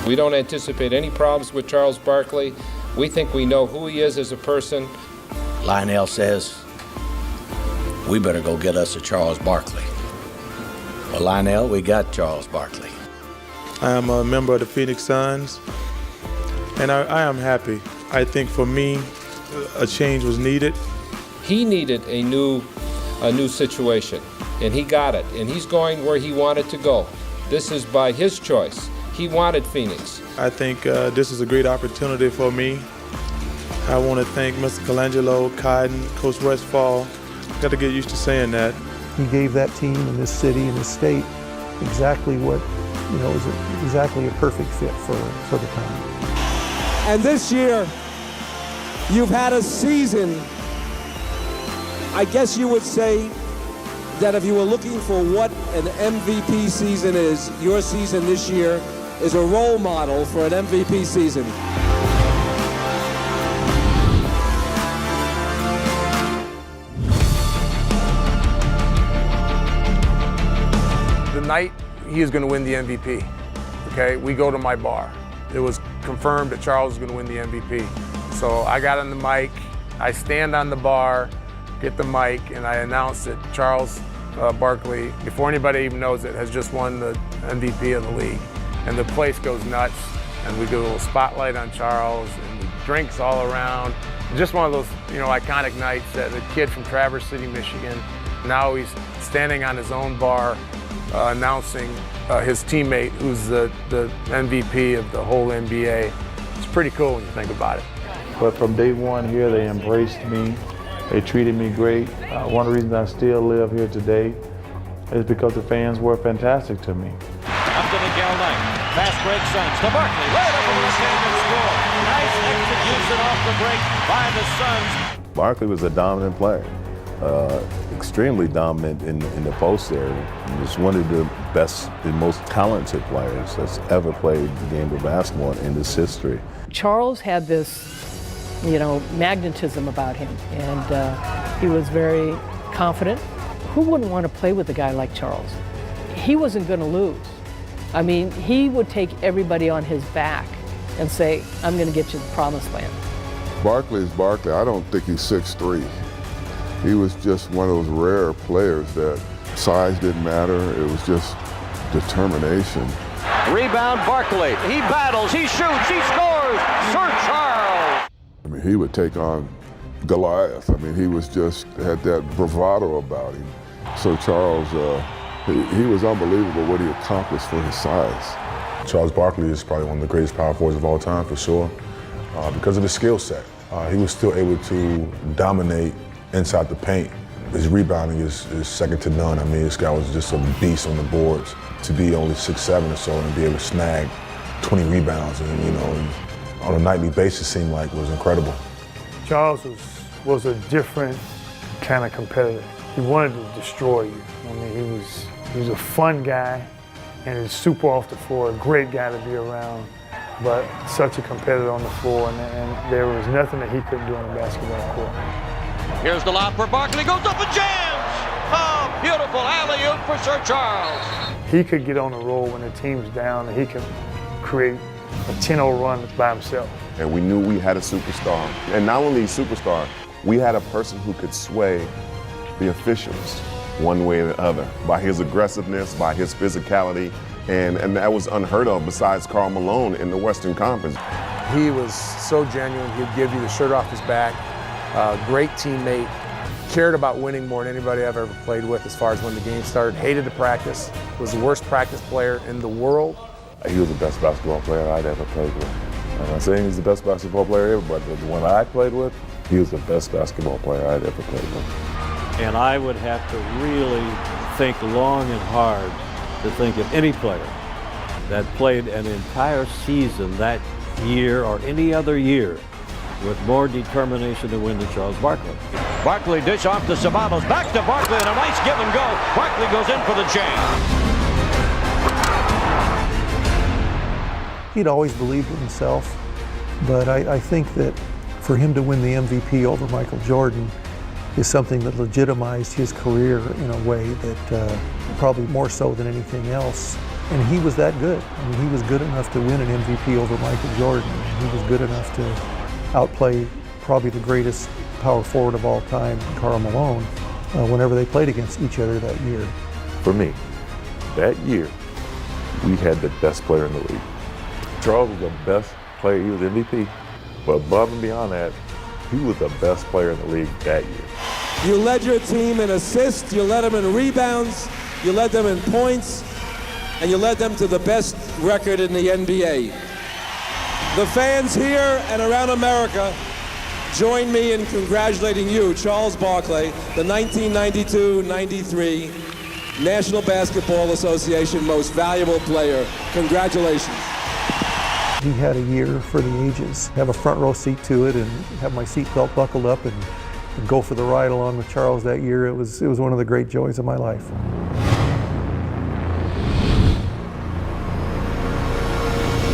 We don't anticipate any problems with Charles Barkley. We think we know who he is as a person. Lionel says, we better go get us a Charles Barkley. Well, Lionel, we got Charles Barkley. I am a member of the Phoenix Suns, and I am happy. I think for me, a change was needed. He needed a new situation, and he got it, and he's going where he wanted to go. This is by his choice. He wanted Phoenix. I think this is a great opportunity for me. I want to thank Mr. Colangelo, Cotton, Coach Westfall. Got to get used to saying that. He gave that team and this city and this state exactly what, was exactly a perfect fit for the time. And this year, you've had a season, I guess you would say that if you were looking for what an MVP season is, your season this year is a role model for an MVP season. The night he is going to win the MVP, okay, we go to my bar. It was confirmed that Charles is going to win the MVP. So I got on the mic, I stand on the bar, get the mic, and I announce that Charles Barkley, before anybody even knows it, has just won the MVP of the league. And the place goes nuts, and we do a little spotlight on Charles, and drinks all around. Just one of those, iconic nights that a kid from Traverse City, Michigan, now he's standing on his own bar, announcing his teammate, who's the MVP of the whole NBA. It's pretty cool when you think about it. But from day one here, they embraced me. They treated me great. One of the reasons I still live here today is because the fans were fantastic to me. Up to Miguel Knight. Fast break Suns to Barkley. Right up over the stage and score. Nice execution off the break by the Suns. Barkley was a dominant player. Extremely dominant in the post area. He was one of the best and most talented players that's ever played the game of basketball in this history. Charles had this, magnetism about him, and he was very confident. Who wouldn't want to play with a guy like Charles? He wasn't going to lose. I mean, he would take everybody on his back and say, I'm going to get you the promised land. Barkley is Barkley. I don't think he's 6'3". He was just one of those rare players that size didn't matter. It was just determination. Rebound Barkley. He battles, he shoots, he scores. Sir Charles. I mean, he would take on Goliath. I mean, he was just had that bravado about him. So Charles, he was unbelievable what he accomplished for his size. Charles Barkley is probably one of the greatest power forwards of all time, for sure, because of his skill set. He was still able to dominate inside the paint. His rebounding is second to none. I mean, this guy was just a beast on the boards. To be only 6'7" or so and be able to snag 20 rebounds and, on a nightly basis seemed like was incredible. Charles was a different kind of competitor. He wanted to destroy you. I mean, he was a fun guy and he's super off the floor, a great guy to be around, but such a competitor on the floor, and there was nothing that he couldn't do on the basketball court. Here's the lob for Barkley, goes up and jams! Oh, beautiful alley-oop for Sir Charles. He could get on the roll when the team's down, and he can create a 10-0 run by himself. And we knew we had a superstar. And not only a superstar, we had a person who could sway the officials one way or the other by his aggressiveness, by his physicality, and that was unheard of besides Karl Malone in the Western Conference. He was so genuine. He'd give you the shirt off his back. Great teammate. Cared about winning more than anybody I've ever played with as far as when the game started. Hated to practice. Was the worst practice player in the world. He was the best basketball player I'd ever played with. I'm not saying he's the best basketball player ever, but the one I played with, he was the best basketball player I'd ever played with. And I would have to really think long and hard to think of any player that played an entire season that year or any other year with more determination to win than Charles Barkley. Barkley dish off to Sabanos, back to Barkley, and a nice give and go. Barkley goes in for the jam. He'd always believed in himself, but I think that for him to win the MVP over Michael Jordan is something that legitimized his career in a way that probably more so than anything else And he was that good. I mean, he was good enough to win an MVP over Michael Jordan. He was good enough to outplay probably the greatest power forward of all time, Karl Malone, whenever they played against each other that year. For me, that year, we had the best player in the league. Charles was the best player. He was MVP. But above and beyond that, he was the best player in the league that year. You led your team in assists, you led them in rebounds, you led them in points, and you led them to the best record in the NBA. The fans here and around America join me in congratulating you, Charles Barkley, the 1992-93 National Basketball Association Most Valuable Player. Congratulations. He had a year for the ages. Have a front row seat to it and have my seatbelt buckled up and go for the ride along with Charles that year. It was one of the great joys of my life.